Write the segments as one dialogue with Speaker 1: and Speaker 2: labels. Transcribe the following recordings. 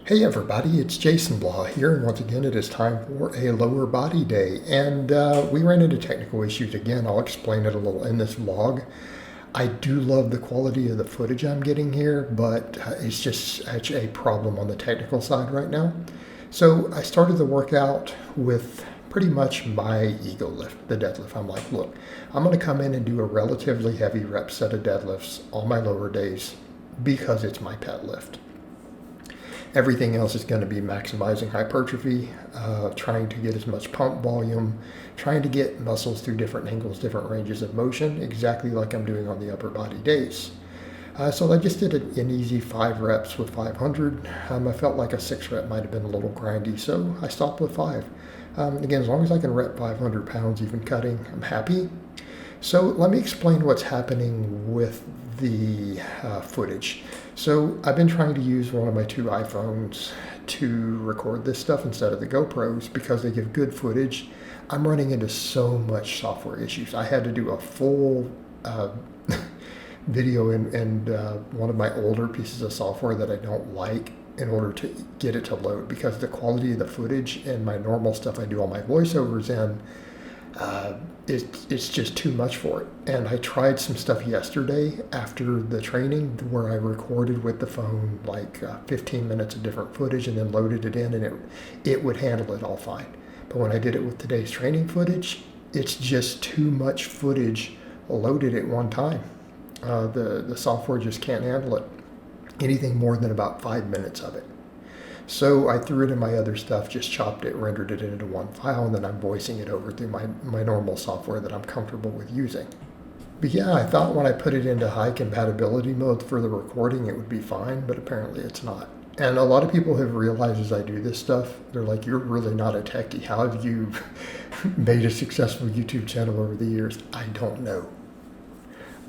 Speaker 1: Hey everybody, it's Jason Blaha here, and once again it is time for a lower body day. And we ran into technical issues again. I'll explain it a little in this vlog. I do love the quality of the footage I'm getting here, but it's just such a problem on the technical side right now. So I started the workout with pretty much my ego lift, the deadlift. I'm like, look, I'm going to come in and do a relatively heavy rep set of deadlifts on my lower days because it's my pet lift. Everything else is going to be maximizing hypertrophy, trying to get as much pump volume, trying to get muscles through different angles, different ranges of motion, exactly like I'm doing on the upper body days. So I just did an easy 5 reps with 500. I felt like a 6 rep might have been a little grindy, so I stopped with 5. Again, as long as I can rep 500 pounds even cutting, I'm happy. So let me explain what's happening with the footage. So I've been trying to use one of my 2 iPhones to record this stuff instead of the GoPros because they give good footage. I'm running into so much software issues. I had to do a full video in one of my older pieces of software that I don't like in order to get it to load because the quality of the footage and my normal stuff I do all my voiceovers in, it's just too much for it. And I tried some stuff yesterday after the training where I recorded with the phone like 15 minutes of different footage and then loaded it in, and it would handle it all fine. But when I did it with today's training footage, it's just too much footage loaded at one time. The software just can't handle it. Anything more than about 5 minutes of it. So I threw it in my other stuff, just chopped it, rendered it into one file, and then I'm voicing it over through my normal software that I'm comfortable with using. But yeah, I thought when I put it into high compatibility mode for the recording, it would be fine, but apparently it's not. And a lot of people have realized as I do this stuff, they're like, you're really not a techie. How have you made a successful YouTube channel over the years? I don't know.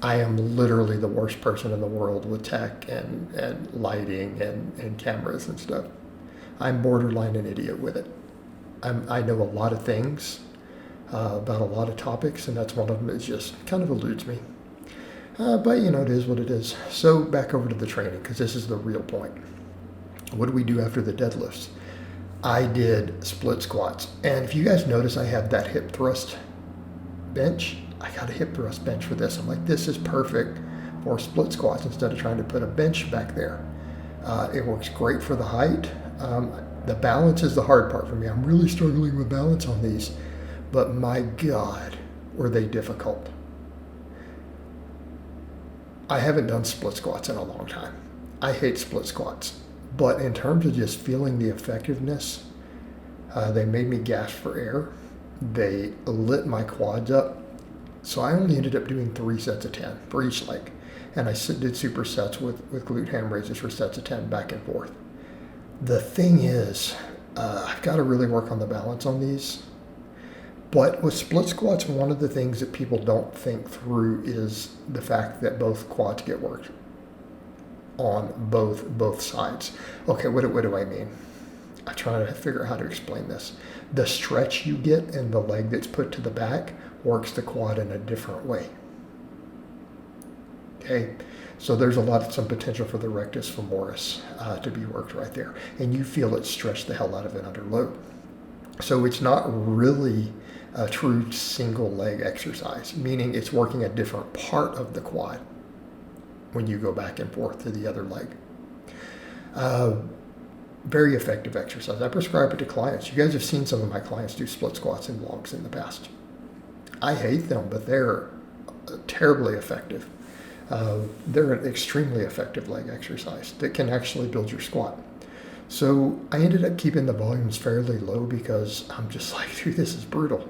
Speaker 1: I am literally the worst person in the world with tech and lighting and cameras and stuff. I'm borderline an idiot with it. I know a lot of things about a lot of topics, and that's one of them that just kind of eludes me. But you know, it is what it is. So back over to the training, because this is the real point. What do we do after the deadlifts? I did split squats. And if you guys notice, I have that hip thrust bench. I got a hip thrust bench for this. I'm like, this is perfect for split squats instead of trying to put a bench back there. It works great for the height. The balance is the hard part for me. I'm really struggling with balance on these, but my God, were they difficult. I haven't done split squats in a long time. I hate split squats, but in terms of just feeling the effectiveness, they made me gasp for air. They lit my quads up. So I only ended up doing 3 sets of 10 for each leg. And I did supersets with glute ham raises for sets of 10 back and forth. The thing is, I've got to really work on the balance on these. But with split squats, one of the things that people don't think through is the fact that both quads get worked on both sides. Okay, what do I mean? I'm trying to figure out how to explain this. The stretch you get in the leg that's put to the back works the quad in a different way. Okay, so there's some potential for the rectus femoris to be worked right there, and you feel it stretch the hell out of it under load. So it's not really a true single leg exercise, meaning it's working a different part of the quad when you go back and forth to the other leg. Very effective exercise. I prescribe it to clients. You guys have seen some of my clients do split squats in vlogs in the past. I hate them, but they're terribly effective. They're an extremely effective leg exercise that can actually build your squat. So I ended up keeping the volumes fairly low because I'm just like, dude, this is brutal.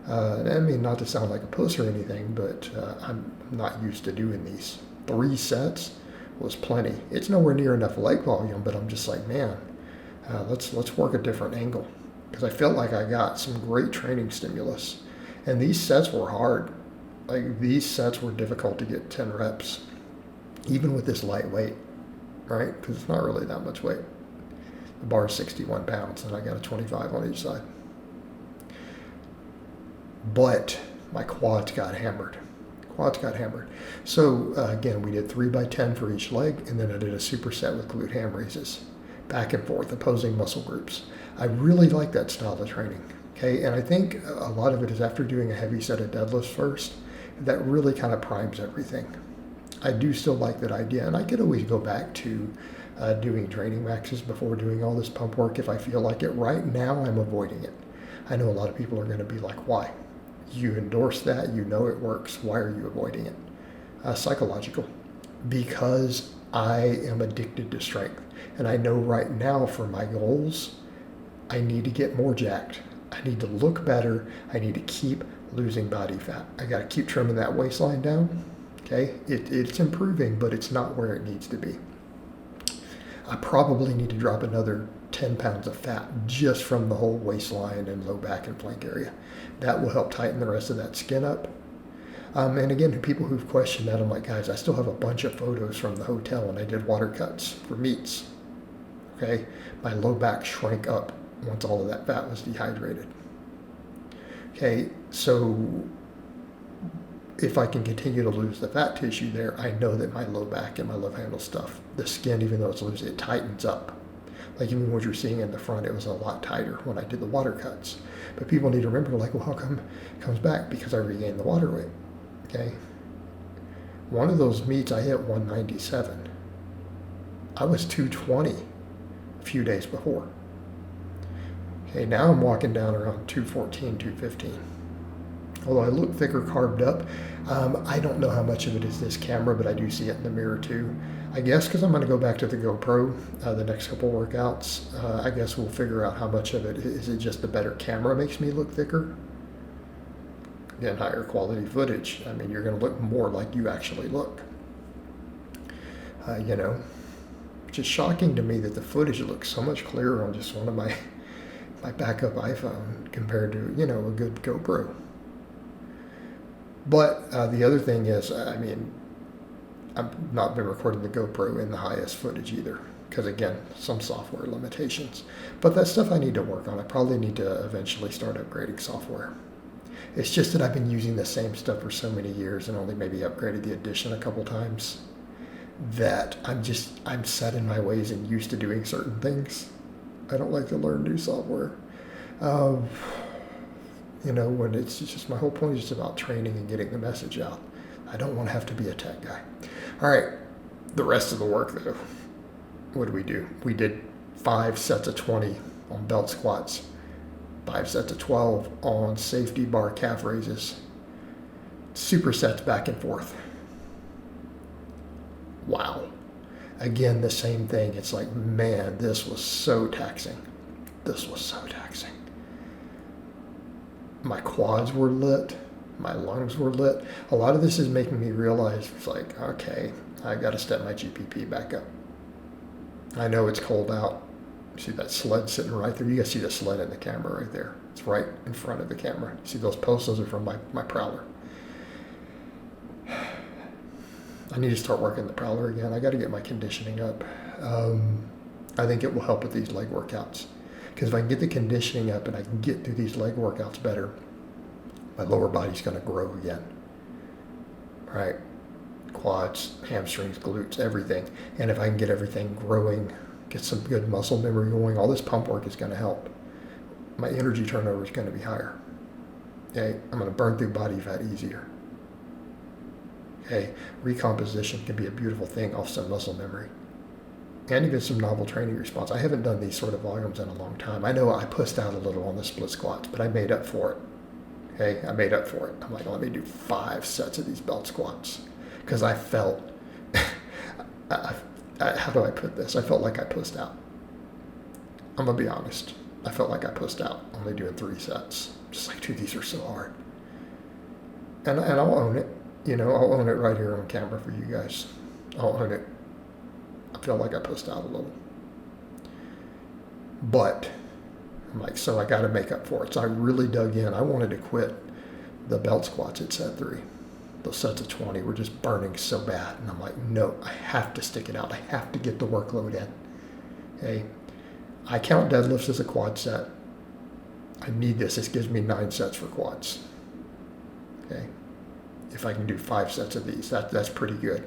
Speaker 1: I mean, not to sound like a puss or anything, but I'm not used to doing these. 3 sets was plenty. It's nowhere near enough leg volume, but I'm just like, man, let's work a different angle, because I felt like I got some great training stimulus. And these sets were hard. Like, these sets were difficult to get 10 reps, even with this light weight, right? Because it's not really that much weight. The bar is 61 pounds, and I got a 25 on each side. But my quads got hammered. So again, we did 3 by 10 for each leg, and then I did a superset with glute ham raises. back and forth, opposing muscle groups. I really like that style of training. Okay, and I think a lot of it is after doing a heavy set of deadlifts first, that really kind of primes everything. I do still like that idea, and I could always go back to doing training maxes before doing all this pump work if I feel like it. Right now, I'm avoiding it. I know a lot of people are going to be like, why? You endorse that, you know it works, why are you avoiding it? Psychological. Because I am addicted to strength. And I know right now for my goals, I need to get more jacked. I need to look better. I need to keep losing body fat. I got to keep trimming that waistline down. Okay, it's improving, but it's not where it needs to be. I probably need to drop another 10 pounds of fat just from the whole waistline and low back and flank area. That will help tighten the rest of that skin up. And again, to people who've questioned that, I'm like, guys, I still have a bunch of photos from the hotel when I did water cuts for meets. Okay, my low back shrank up once all of that fat was dehydrated. Okay, so if I can continue to lose the fat tissue there, I know that my low back and my love handle stuff, the skin, even though it's loose, it tightens up. Like even what you're seeing in the front, it was a lot tighter when I did the water cuts. But people need to remember, like, well, how come it comes back? Because I regained the water weight. Okay. One of those meets, I hit 197. I was 220 a few days before. Okay, now I'm walking down around 214, 215. Although I look thicker carbed up, I don't know how much of it is this camera, but I do see it in the mirror too. I guess because I'm going to go back to the GoPro the next couple workouts, I guess we'll figure out how much of it is it just the better camera makes me look thicker. Again, higher quality footage. I mean, you're going to look more like you actually look. It's just shocking to me that the footage looks so much clearer on just one of my backup iPhone compared to, a good GoPro. But the other thing is, I've not been recording the GoPro in the highest footage either, because again, some software limitations. But that's stuff I need to work on. I probably need to eventually start upgrading software. It's just that I've been using the same stuff for so many years and only maybe upgraded the edition a couple times that I'm set in my ways and used to doing certain things. I don't like to learn new software. When it's just, my whole point is just about training and getting the message out. I don't want to have to be a tech guy. All right, the rest of the work though, what do? We did 5 sets of 20 on belt squats, 5 sets of 12 on safety bar calf raises, supersets back and forth. Wow. Again, the same thing. It's like, man, this was so taxing. My quads were lit. My lungs were lit. A lot of this is making me realize, it's like, okay, I got to step my GPP back up. I know it's cold out. See that sled sitting right there? You guys see the sled in the camera right there. It's right in front of the camera. See those posts? Those are from my prowler. I need to start working the prowler again. I got to get my conditioning up. I think it will help with these leg workouts. Because if I can get the conditioning up and I can get through these leg workouts better, my lower body's going to grow again. Right? Quads, hamstrings, glutes, everything. And if I can get everything growing, get some good muscle memory going, all this pump work is going to help. My energy turnover is going to be higher. Okay? I'm going to burn through body fat easier. Okay? Recomposition can be a beautiful thing off some muscle memory. And even some novel training response. I haven't done these sort of volumes in a long time. I know I pussed out a little on the split squats, but I made up for it. Okay, I made up for it. I'm like, let me do 5 sets of these belt squats. Because I felt, how do I put this? I felt like I pussed out. I'm going to be honest. I felt like I pussed out, only doing 3 sets. Just like, dude, these are so hard. And I'll own it. I'll own it right here on camera for you guys. I'll own it. I feel like I pussed out a little. But I'm like, so I got to make up for it. So I really dug in. I wanted to quit the belt squats at set 3. Those sets of 20 were just burning so bad. And I'm like, no, I have to stick it out. I have to get the workload in. Okay. I count deadlifts as a quad set. I need this. This gives me 9 sets for quads. Okay. If I can do 5 sets of these, that's pretty good.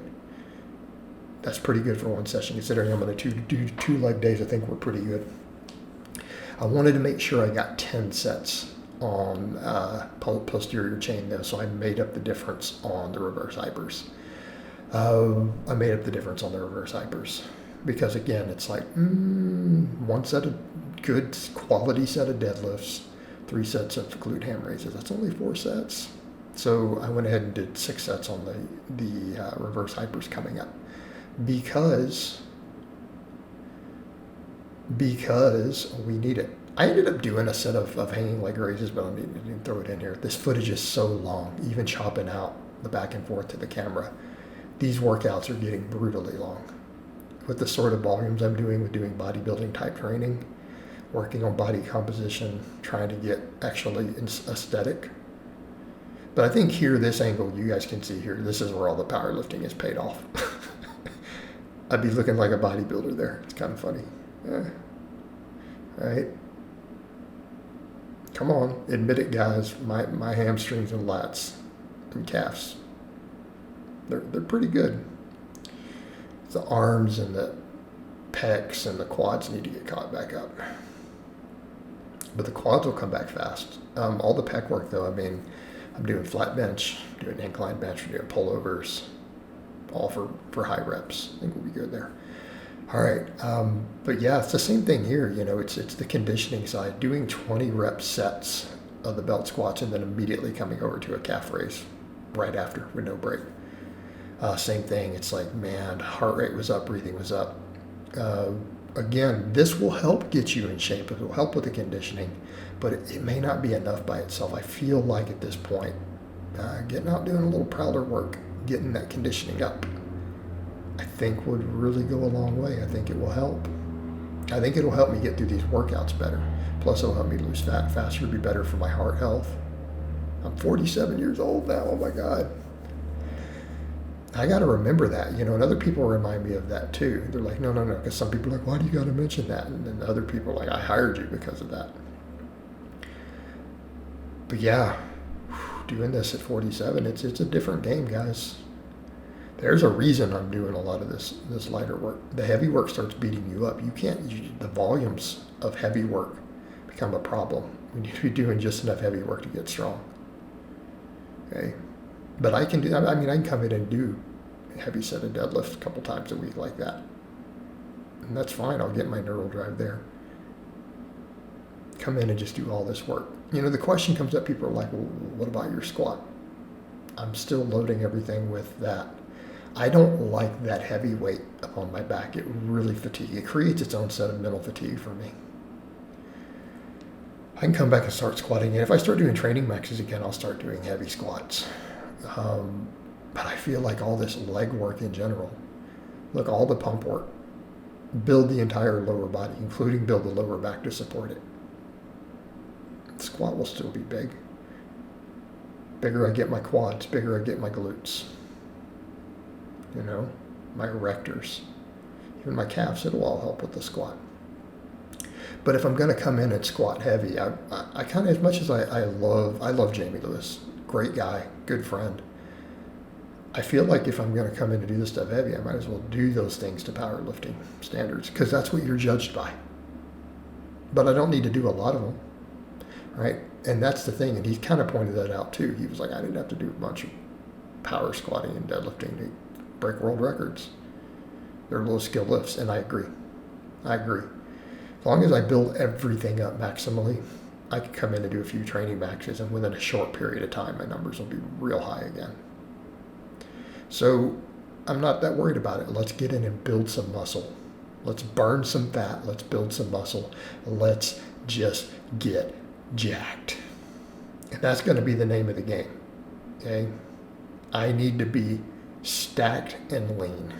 Speaker 1: That's pretty good for one session, considering I'm going to do 2 leg days. I think we're pretty good. I wanted to make sure I got 10 sets on posterior chain though, so I made up the difference on the reverse hypers. I made up the difference on the reverse hypers because again, it's like one set of good quality set of deadlifts, 3 sets of glute ham raises. That's only 4 sets. So I went ahead and did 6 sets on the reverse hypers coming up because we need it. I ended up doing a set of hanging leg raises, but I didn't throw it in here. This footage is so long, even chopping out the back and forth to the camera. These workouts are getting brutally long. With the sort of volumes I'm doing with doing bodybuilding type training, working on body composition, trying to get actually aesthetic. But I think here, this angle, you guys can see here, this is where all the powerlifting is paid off. I'd be looking like a bodybuilder there. It's kind of funny. Right? Come on, admit it, guys. My hamstrings and lats and calves, they're pretty good. The arms and the pecs and the quads need to get caught back up. But the quads will come back fast. All the pec work, though, I mean, I'm doing flat bench, doing incline bench, doing pullovers, all for high reps. I think we'll be good there. All right, but yeah, it's the same thing here. You know, it's the conditioning side, doing 20 rep sets of the belt squats and then immediately coming over to a calf raise right after with no break. Same thing. It's like, man, heart rate was up, breathing was up. Again, this will help get you in shape. It will help with the conditioning, but it may not be enough by itself. I feel like at this point, getting out doing a little prowler work, getting that conditioning up, I think would really go a long way. I think it will help. I think it'll help me get through these workouts better. Plus, it'll help me lose fat faster, be better for my heart health. I'm 47 years old now. Oh my God. I got to remember that, you know, and other people remind me of that too. They're like, no, because some people are like, why do you got to mention that? And then other people are like, I hired you because of that. But yeah, doing this at 47, it's a different game, guys. There's a reason I'm doing a lot of this lighter work. The heavy work starts beating you up. The volumes of heavy work become a problem. We need to be doing just enough heavy work to get strong. Okay. But I can come in and do a heavy set of deadlifts a couple times a week like that. And that's fine. I'll get my neural drive there. Come in and just do all this work. You know, the question comes up, people are like, well, what about your squat? I'm still loading everything with that. I don't like that heavy weight up on my back. It really fatigues. It creates its own set of mental fatigue for me. I can come back and start squatting. And if I start doing training maxes again, I'll start doing heavy squats. But I feel like all this leg work in general, look, all the pump work, build the entire lower body, including build the lower back to support it. The squat will still be big. Bigger I get my quads, bigger I get my glutes. You know, my erectors, even my calves, it'll all help with the squat. But if I'm going to come in and squat heavy, I kind of, as much as I love Jamie Lewis, great guy, good friend, I feel like if I'm going to come in and do this stuff heavy, I might as well do those things to powerlifting standards, because that's what you're judged by. But I don't need to do a lot of them, right? And that's the thing, and he kind of pointed that out too. He was like, I didn't have to do a bunch of power squatting and deadlifting to break world records. They're low skill lifts, and I agree. As long as I build everything up maximally, I can come in and do a few training maxes, and within a short period of time, my numbers will be real high again. So I'm not that worried about it. Let's get in and build some muscle. Let's burn some fat. Let's build some muscle. Let's just get jacked. And that's going to be the name of the game. Okay? I need to be stacked and lean.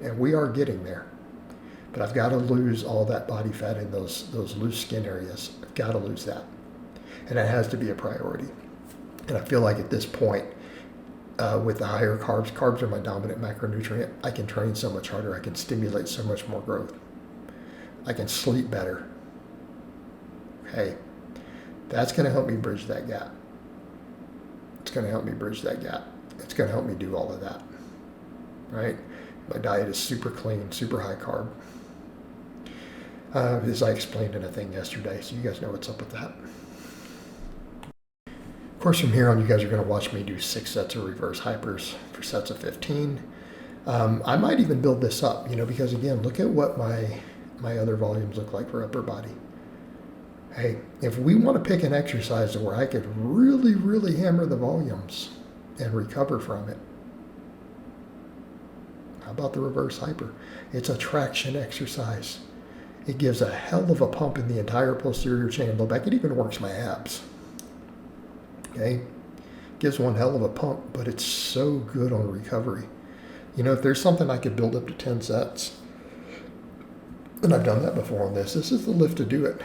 Speaker 1: And we are getting there. But I've got to lose all that body fat in those loose skin areas. I've got to lose that. And it has to be a priority. And I feel like at this point, with the higher carbs are my dominant macronutrient, I can train so much harder. I can stimulate so much more growth. I can sleep better. Okay. That's going to help me bridge that gap. It's going to help me bridge that gap. It's going to help me do all of that. Right? My diet is super clean, super high carb. As I explained in a thing yesterday, so you guys know what's up with that. Of course, from here on, you guys are going to watch me do 6 sets of reverse hypers for sets of 15. I might even build this up, because again, look at what my other volumes look like for upper body. Hey, if we want to pick an exercise where I could really, really hammer the volumes and recover from it, how about the reverse hyper? It's a traction exercise. It gives a hell of a pump in the entire posterior chain low back. It even works my abs. Okay? Gives one hell of a pump, but it's so good on recovery. If there's something I could build up to 10 sets, and I've done that before on this is the lift to do it.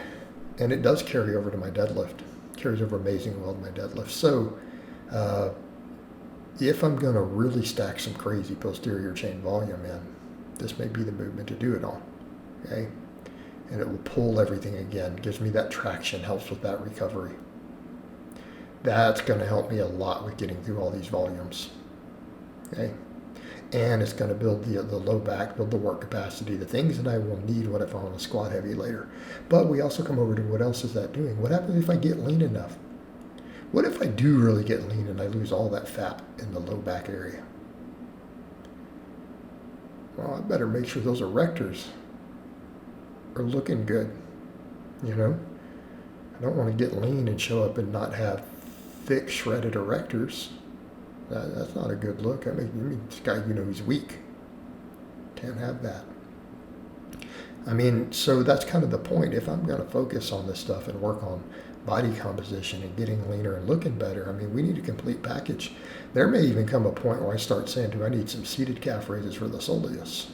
Speaker 1: And it does carry over to my deadlift. Carries over amazingly well to my deadlift. So if I'm going to really stack some crazy posterior chain volume in, this may be the movement to do it on. Okay? And it will pull everything again. Gives me that traction, helps with that recovery. That's going to help me a lot with getting through all these volumes. Okay? And it's going to build the low back, build the work capacity, the things that I will need if I want to squat heavy later. But we also come over to what else is that doing? What happens if I get lean enough? What if I do really get lean and I lose all that fat in the low back area? Well, I better make sure those erectors are looking good. I don't want to get lean and show up and not have thick shredded erectors. That's not a good look. I mean, this guy, he's weak. Can't have that. So that's kind of the point. If I'm going to focus on this stuff and work on body composition and getting leaner and looking better, we need a complete package. There may even come a point where I start saying, do I need some seated calf raises for the soleus?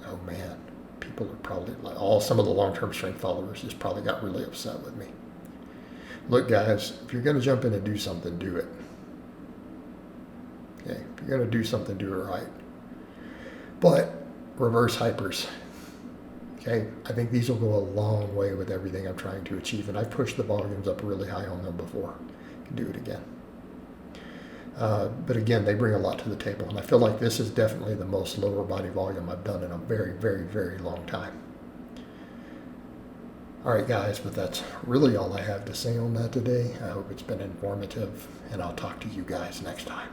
Speaker 1: Oh man, people are probably some of the long-term strength followers just probably got really upset with me. Look guys, if you're going to jump in and do something, do it. Okay, if you're going to do something, do it right. But reverse hypers. Okay, I think these will go a long way with everything I'm trying to achieve, and I've pushed the volumes up really high on them before. I can do it again. But again, they bring a lot to the table, and I feel like this is definitely the most lower body volume I've done in a very, very, very long time. All right, guys, but that's really all I have to say on that today. I hope it's been informative, and I'll talk to you guys next time.